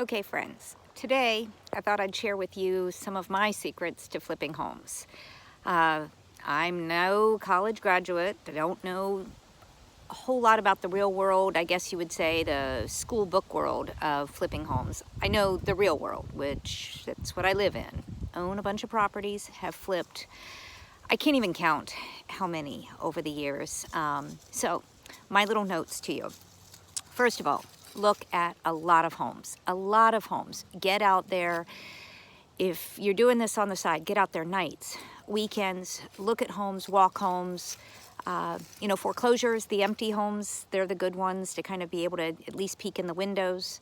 Okay, friends, today I thought I'd share with you some of my secrets to flipping homes. I'm no college graduate. I don't know a whole lot about the real world, I guess you would say the school book world of flipping homes. I know the real world, which that's what I live in. Own a bunch of properties, have flipped. I can't even count how many over the years. So my little notes to you. First of all, look at a lot of homes. Get out there. If you're doing this on the side, get out there nights, weekends, look at homes, walk homes. Foreclosures, the empty homes, they're the good ones to kind of be able to at least peek in the windows.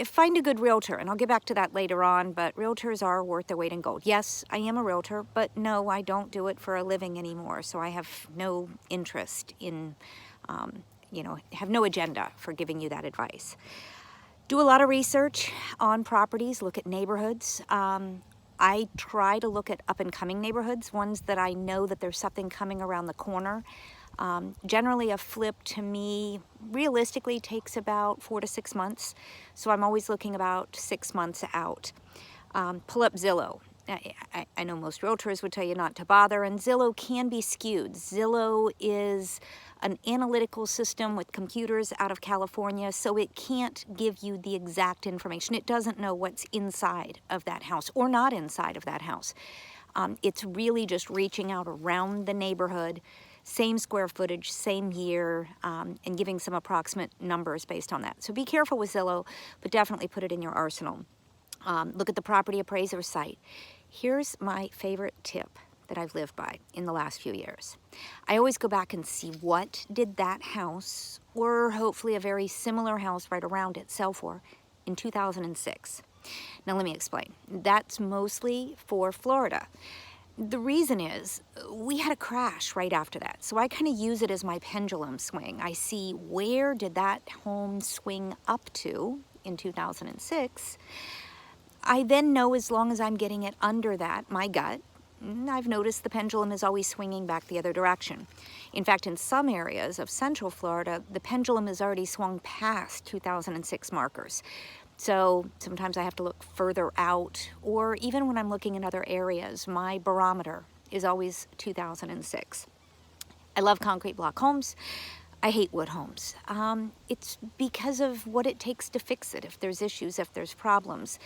Find a good realtor, and I'll get back to that later on, but realtors are worth their weight in gold. Yes, I am a realtor, but no, I don't do it for a living anymore, so I have no interest in, have no agenda for giving you that advice. Do a lot of research on properties, look at neighborhoods. I try to look at up-and-coming neighborhoods, ones that I know that there's something coming around the corner. Generally, a flip to me realistically takes about 4 to 6 months, so I'm always looking about 6 months out. Pull up Zillow. I know most realtors would tell you not to bother, and Zillow can be skewed. Zillow is an analytical system with computers out of California, so it can't give you the exact information. It doesn't know what's inside of that house or not inside of that house. It's really just reaching out around the neighborhood, same square footage, same year, and giving some approximate numbers based on that. So be careful with Zillow, but definitely put it in your arsenal. Look at the property appraiser site. Here's my favorite tip that I've lived by in the last few years. I always go back and see what did that house, or hopefully a very similar house right around it, sell for in 2006. Now let me explain. That's mostly for Florida. The reason is we had a crash right after that. So I kind of use it as my pendulum swing. I see where did that home swing up to in 2006. I then know as long as I'm getting it under that, my gut, I've noticed the pendulum is always swinging back the other direction. In fact, in some areas of Central Florida, the pendulum has already swung past 2006 markers. So sometimes I have to look further out, or even when I'm looking in other areas, my barometer is always 2006. I love concrete block homes. I hate wood homes. It's because of what it takes to fix it, if there's issues, if there's problems.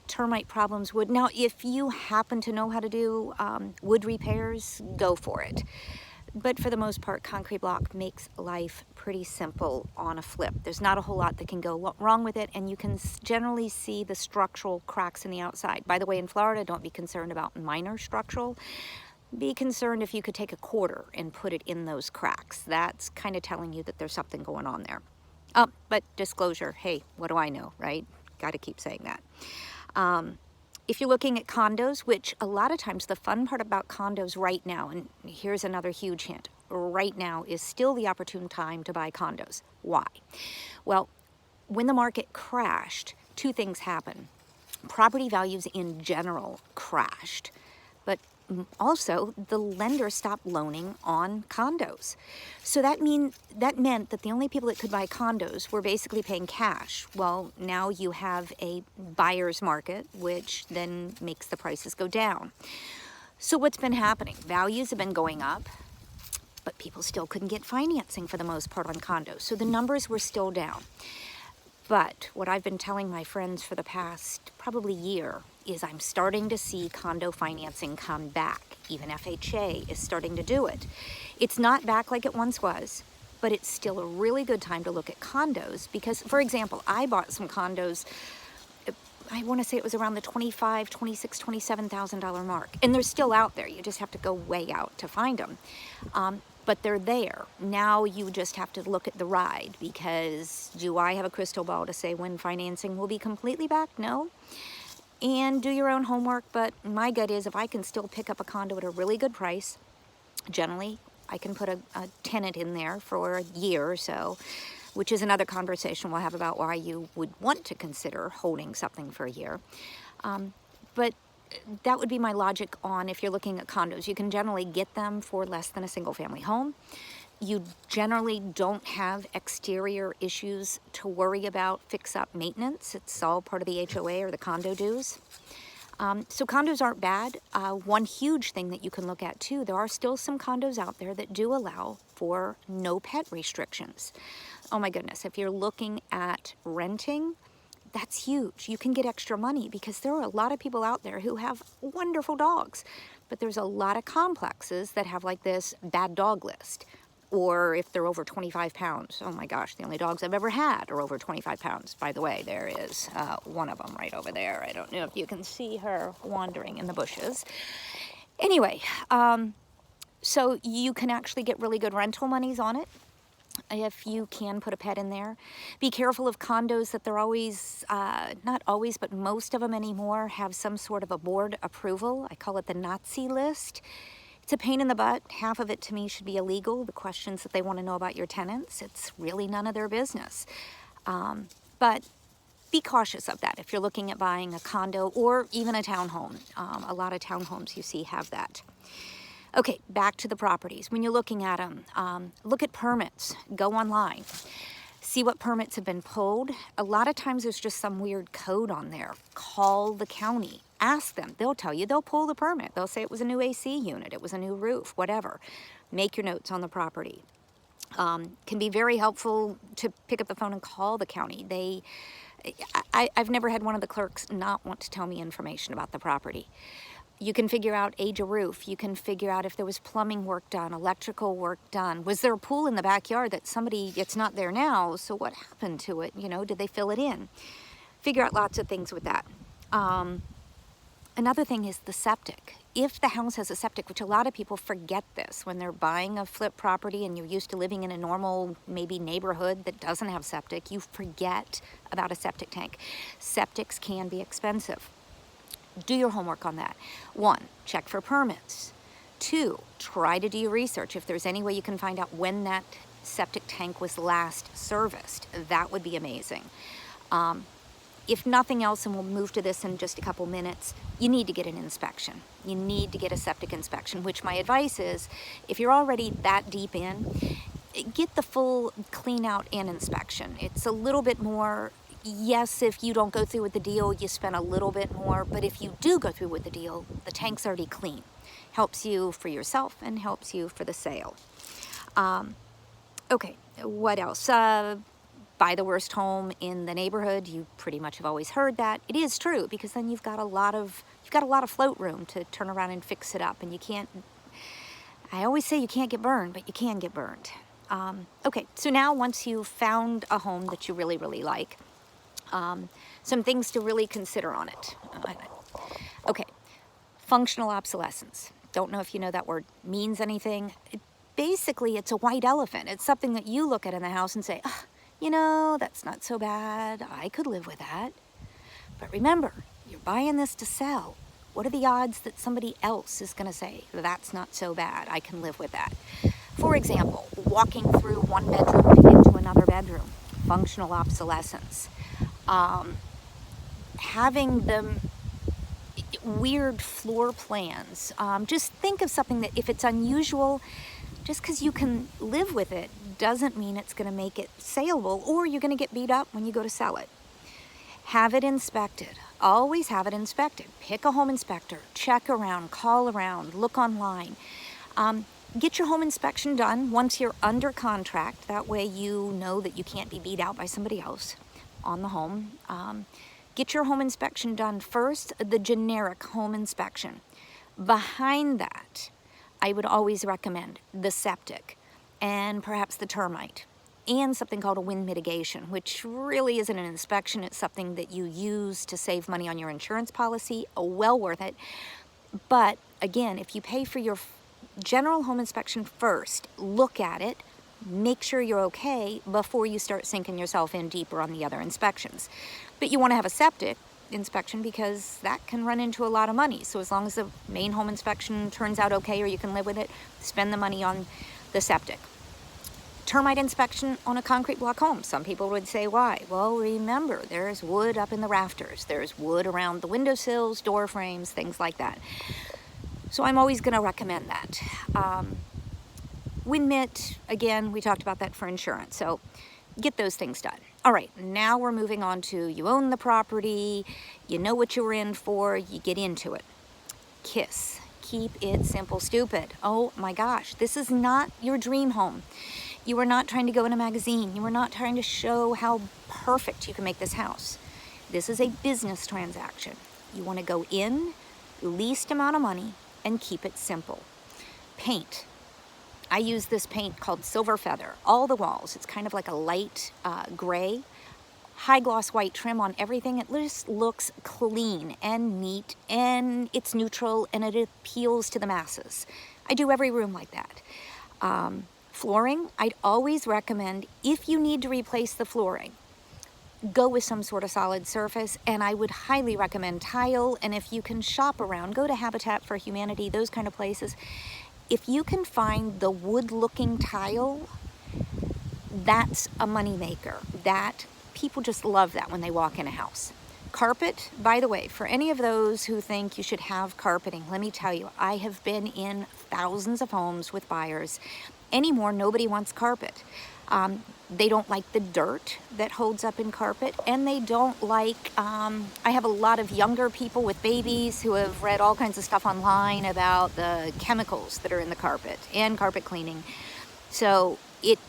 Termite problems, wood. Now, if you happen to know how to do wood repairs, go for it. But for the most part, concrete block makes life pretty simple on a flip. There's not a whole lot that can go wrong with it, and you can generally see the structural cracks in the outside. By the way, in Florida, don't be concerned about minor structural. Be concerned if you could take a quarter and put it in those cracks. That's kind of telling you that there's something going on there. But disclosure, hey, what do I know, right? Got to keep saying that. If you're looking at condos, which a lot of times the fun part about condos right now, and here's another huge hint, right now is still the opportune time to buy condos. Why? Well, when the market crashed, two things happened. Property values in general crashed, but also the lender stopped loaning on condos. So that meant that the only people that could buy condos were basically paying cash. Well, now you have a buyer's market, which then makes the prices go down. So what's been happening? Values have been going up, but people still couldn't get financing for the most part on condos. So the numbers were still down. But what I've been telling my friends for the past probably year is I'm starting to see condo financing come back. Even FHA is starting to do it. It's not back like it once was, but it's still a really good time to look at condos because, for example, I bought some condos, I want to say it was around the $25,000, $26,000, $27,000 mark. And they're still out there. You just have to go way out to find them. But they're there. Now you just have to look at the ride because do I have a crystal ball to say when financing will be completely back? No. And do your own homework, but my gut is if I can still pick up a condo at a really good price, generally I can put a tenant in there for a year or so, which is another conversation we'll have about why you would want to consider holding something for a year. But that would be my logic on if you're looking at condos. You can generally get them for less than a single family home. You generally don't have exterior issues to worry about, fix-up maintenance. It's all part of the HOA or the condo dues. So condos aren't bad. One huge thing that you can look at too, there are still some condos out there that do allow for no pet restrictions. Oh my goodness, if you're looking at renting, that's huge. You can get extra money because there are a lot of people out there who have wonderful dogs, but there's a lot of complexes that have like this bad dog list. Or if they're over 25 pounds, oh my gosh, the only dogs I've ever had are over 25 pounds. By the way, there is one of them right over there. I don't know if you can see her wandering in the bushes. Anyway, so you can actually get really good rental monies on it if you can put a pet in there. Be careful of condos that they're always, not always, but most of them anymore have some sort of a board approval. I call it the Nazi list. It's a pain in the butt. Half of it to me should be illegal. The questions that they want to know about your tenants, it's really none of their business. But be cautious of that if you're looking at buying a condo or even a townhome. A lot of townhomes you see have that. Okay, back to the properties. When you're looking at them, look at permits. Go online. See what permits have been pulled. A lot of times there's just some weird code on there. Call the county. Ask them. They'll tell you. They'll pull the permit. They'll say it was a new AC unit. It was a new roof, whatever. Make your notes on the property. Can be very helpful to pick up the phone and call the county. I've never had one of the clerks not want to tell me information about the property. You can figure out age of roof. You can figure out if there was plumbing work done, electrical work done. Was there a pool in the backyard that it's not there now, so what happened to it? You know, did they fill it in? Figure out lots of things with that. Another thing is the septic. If the house has a septic, which a lot of people forget this when they're buying a flip property and you're used to living in a normal, maybe neighborhood that doesn't have septic, you forget about a septic tank. Septics can be expensive. Do your homework on that. 1, check for permits. 2, try to do your research. If there's any way you can find out when that septic tank was last serviced, that would be amazing. If nothing else, and we'll move to this in just a couple minutes, you need to get an inspection. You need to get a septic inspection, which my advice is, if you're already that deep in, get the full clean out and inspection. It's a little bit more. Yes, if you don't go through with the deal, you spend a little bit more, but if you do go through with the deal, the tank's already clean. Helps you for yourself and helps you for the sale. Okay, what else? Buy the worst home in the neighborhood. You pretty much have always heard that. It is true, because then you've got a lot of float room to turn around and fix it up, and you can't, I always say you can't get burned, but you can get burned. Okay, so now once you've found a home that you really, really like, some things to really consider on it. Okay, functional obsolescence. Don't know if you know that word means anything. Basically, it's a white elephant. It's something that you look at in the house and say, oh, you know, that's not so bad. I could live with that. But remember, you're buying this to sell. What are the odds that somebody else is going to say, that's not so bad, I can live with that? For example, walking through one bedroom into another bedroom, functional obsolescence. Having the weird floor plans. Just think of something that if it's unusual, just because you can live with it doesn't mean it's going to make it saleable, or you're going to get beat up when you go to sell it. Have it inspected. Always have it inspected. Pick a home inspector. Check around. Call around. Look online. Get your home inspection done once you're under contract. That way you know that you can't be beat out by somebody else on the home. Get your home inspection done first, the generic home inspection. Behind that, I would always recommend the septic and perhaps the termite and something called a wind mitigation, which really isn't an inspection. It's something that you use to save money on your insurance policy. Well worth it. But again, if you pay for your general home inspection first, look at it, make sure you're okay before you start sinking yourself in deeper on the other inspections. But you want to have a septic inspection because that can run into a lot of money. So as long as the main home inspection turns out okay or you can live with it, spend the money on the septic. Termite inspection on a concrete block home. Some people would say, why? Well, remember, there's wood up in the rafters. There's wood around the windowsills, door frames, things like that. So I'm always going to recommend that. Wind mitt, again, we talked about that for insurance. So get those things done. All right, now we're moving on to you own the property, you know what you're in for, you get into it. KISS. Keep it simple, stupid. Oh my gosh, this is not your dream home. You are not trying to go in a magazine. You are not trying to show how perfect you can make this house. This is a business transaction. You want to go in, least amount of money, and keep it simple. Paint. I use this paint called Silver Feather. All the walls, it's kind of like a light gray, high gloss white trim on everything. It just looks clean and neat, and it's neutral, and it appeals to the masses. I do every room like that. Flooring, I'd always recommend, if you need to replace the flooring, go with some sort of solid surface, and I would highly recommend tile. And if you can shop around, go to Habitat for Humanity, those kind of places. If you can find the wood-looking tile, that's a moneymaker. That people just love that when they walk in a house. Carpet, by the way, for any of those who think you should have carpeting, let me tell you, I have been in thousands of homes with buyers. Anymore, nobody wants carpet. They don't like the dirt that holds up in carpet, and they don't like, I have a lot of younger people with babies who have read all kinds of stuff online about the chemicals that are in the carpet and carpet cleaning. So it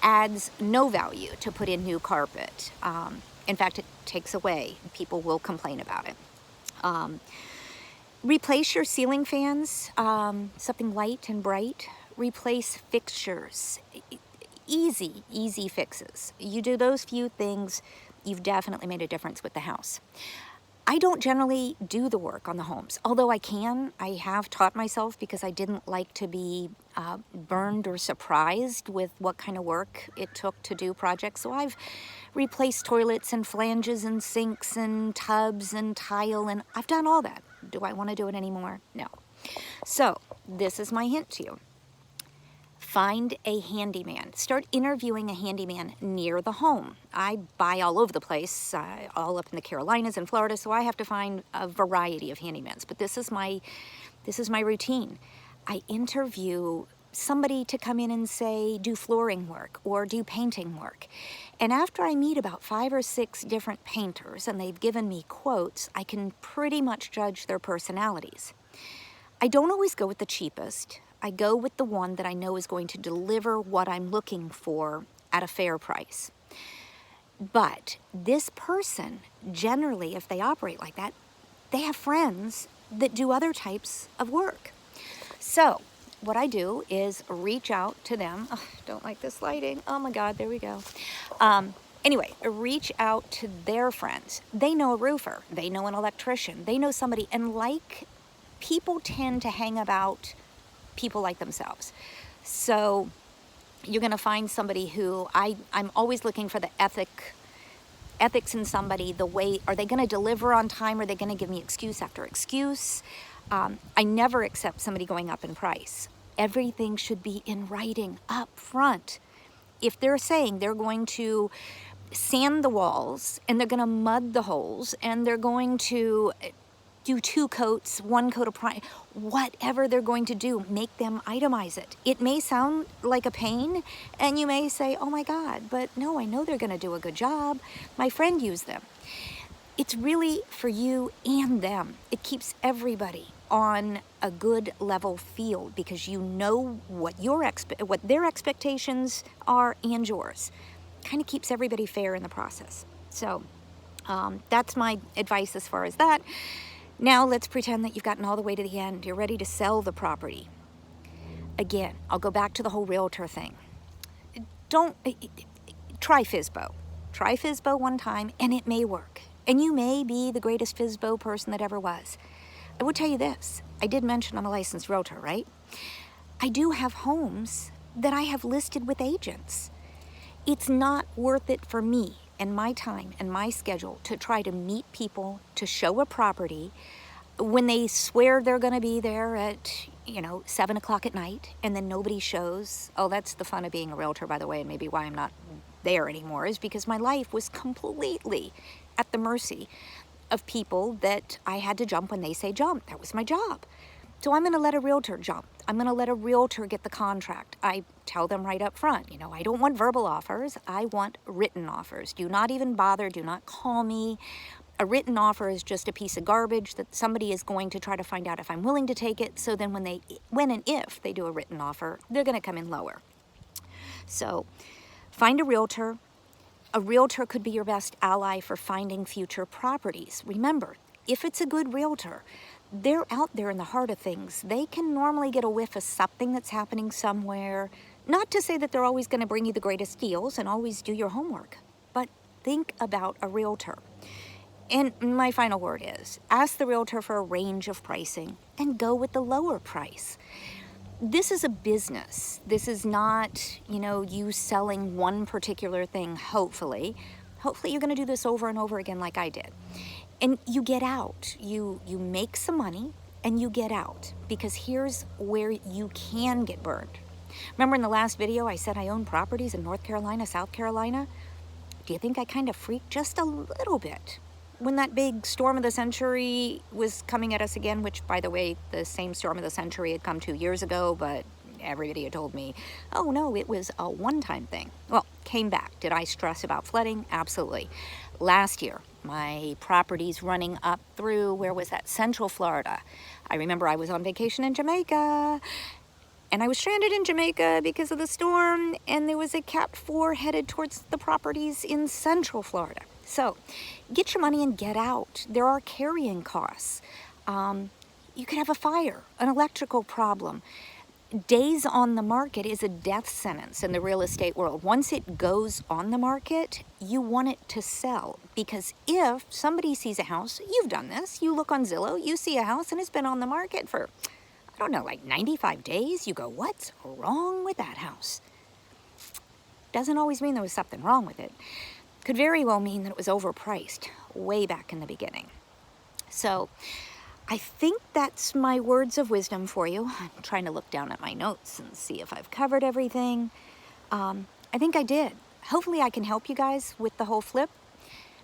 adds no value to put in new carpet. In fact, it takes away. People will complain about it. Replace your ceiling fans, something light and bright. Replace fixtures. Easy fixes. You do those few things, you've definitely made a difference with the house. I don't generally do the work on the homes, although I can. I have taught myself because I didn't like to be burned or surprised with what kind of work it took to do projects. So I've replaced toilets and flanges and sinks and tubs and tile, and I've done all that. Do I want to do it anymore? No. So this is my hint to you. Find a handyman. Start interviewing a handyman near the home. I buy all over the place, all up in the Carolinas and Florida, so I have to find a variety of handymans. But this is my routine. I interview somebody to come in and say, do flooring work or do painting work. And after I meet about 5 or 6 different painters and they've given me quotes, I can pretty much judge their personalities. I don't always go with the cheapest. I go with the one that I know is going to deliver what I'm looking for at a fair price. But this person, generally, if they operate like that, they have friends that do other types of work. So what I do is reach out to them. Oh, don't like this lighting. Oh my God, there we go. Anyway, reach out to their friends. They know a roofer. They know an electrician. They know somebody. And like, people tend to hang about people like themselves. So you're going to find somebody who I'm always looking for the ethics in somebody. The way, are they going to deliver on time? Are they going to give me excuse after excuse? I never accept somebody going up in price. Everything should be in writing up front. If they're saying they're going to sand the walls and they're going to mud the holes and they're going to do 2 coats, 1 coat of primer, whatever they're going to do, make them itemize it. It may sound like a pain, and you may say, oh my God, but no, I know they're going to do a good job. My friend used them. It's really for you and them. It keeps everybody on a good level field because you know what what their expectations are and yours. Kind of keeps everybody fair in the process. So that's my advice as far as that. Now let's pretend that you've gotten all the way to the end. You're ready to sell the property. Again, I'll go back to the whole realtor thing. Try Fizbo. Try Fizbo one time and it may work. And you may be the greatest Fizbo person that ever was. I would tell you this. I did mention I'm a licensed realtor, right? I do have homes that I have listed with agents. It's not worth it for me and my time and my schedule to try to meet people to show a property when they swear they're going to be there at 7 o'clock at night and then nobody shows. Oh, that's the fun of being a realtor, by the way, and maybe why I'm not there anymore is because my life was completely at the mercy of people that I had to jump when they say jump. That was my job. So I'm going to let a realtor jump. I'm going to let a realtor get the contract. I tell them right up front, you know, I don't want verbal offers. I want written offers. Do not even bother. Do not call me. A written offer is just a piece of garbage that somebody is going to try to find out if I'm willing to take it. So then when and if they do a written offer, they're going to come in lower. So find a realtor. A realtor could be your best ally for finding future properties. Remember, if it's a good realtor, they're out there in the heart of things. They can normally get a whiff of something that's happening somewhere. Not to say that they're always going to bring you the greatest deals and always do your homework, but think about a realtor. And my final word is, ask the realtor for a range of pricing and go with the lower price. This is a business. This is not, you know, you selling one particular thing, hopefully. Hopefully you're going to do this over and over again like I did. And you get out. You make some money and you get out, because here's where you can get burned. Remember in the last video I said I own properties in North Carolina, South Carolina? Do you think I kind of freaked just a little bit when that big storm of the century was coming at us again, which, by the way, the same storm of the century had come 2 years ago, but everybody had told me, oh no, it was a one-time thing. Well, came back. Did I stress about flooding? Absolutely. Last year, my properties running up through, where was that? Central Florida. I remember I was on vacation in Jamaica, and I was stranded in Jamaica because of the storm, and there was a Cat 4 headed towards the properties in Central Florida. So get your money and get out. There are carrying costs. You could have a fire, an electrical problem. Days on the market is a death sentence in the real estate world. Once it goes on the market, you want it to sell, because if somebody sees a house, you've done this, you look on Zillow, you see a house and it's been on the market for, I don't know, like 95 days. You go, what's wrong with that house? Doesn't always mean there was something wrong with it. Could very well mean that it was overpriced way back in the beginning. So I think that's my words of wisdom for you. I'm trying to look down at my notes and see if I've covered everything. I think I did. Hopefully I can help you guys with the whole flip.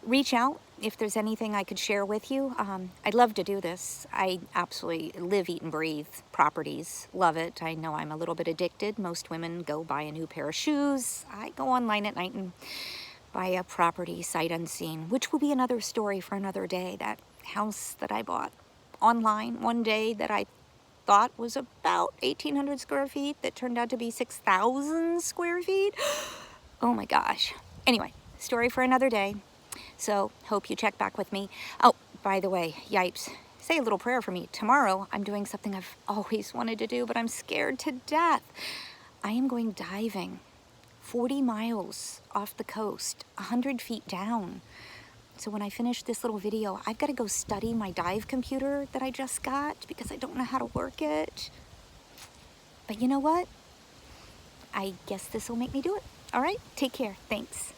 Reach out if there's anything I could share with you. I'd love to do this. I absolutely live, eat, and breathe properties. Love it. I know I'm a little bit addicted. Most women go buy a new pair of shoes. I go online at night and buy a property sight unseen, which will be another story for another day. That house that I bought online one day that I thought was about 1,800 square feet that turned out to be 6,000 square feet. Oh my gosh. Anyway, story for another day. So hope you check back with me. Oh, by the way, yipes, say a little prayer for me. Tomorrow I'm doing something I've always wanted to do, but I'm scared to death. I am going diving 40 miles off the coast, 100 feet down. So when I finish this little video, I've got to go study my dive computer that I just got because I don't know how to work it. But you know what? I guess this will make me do it. All right, take care. Thanks.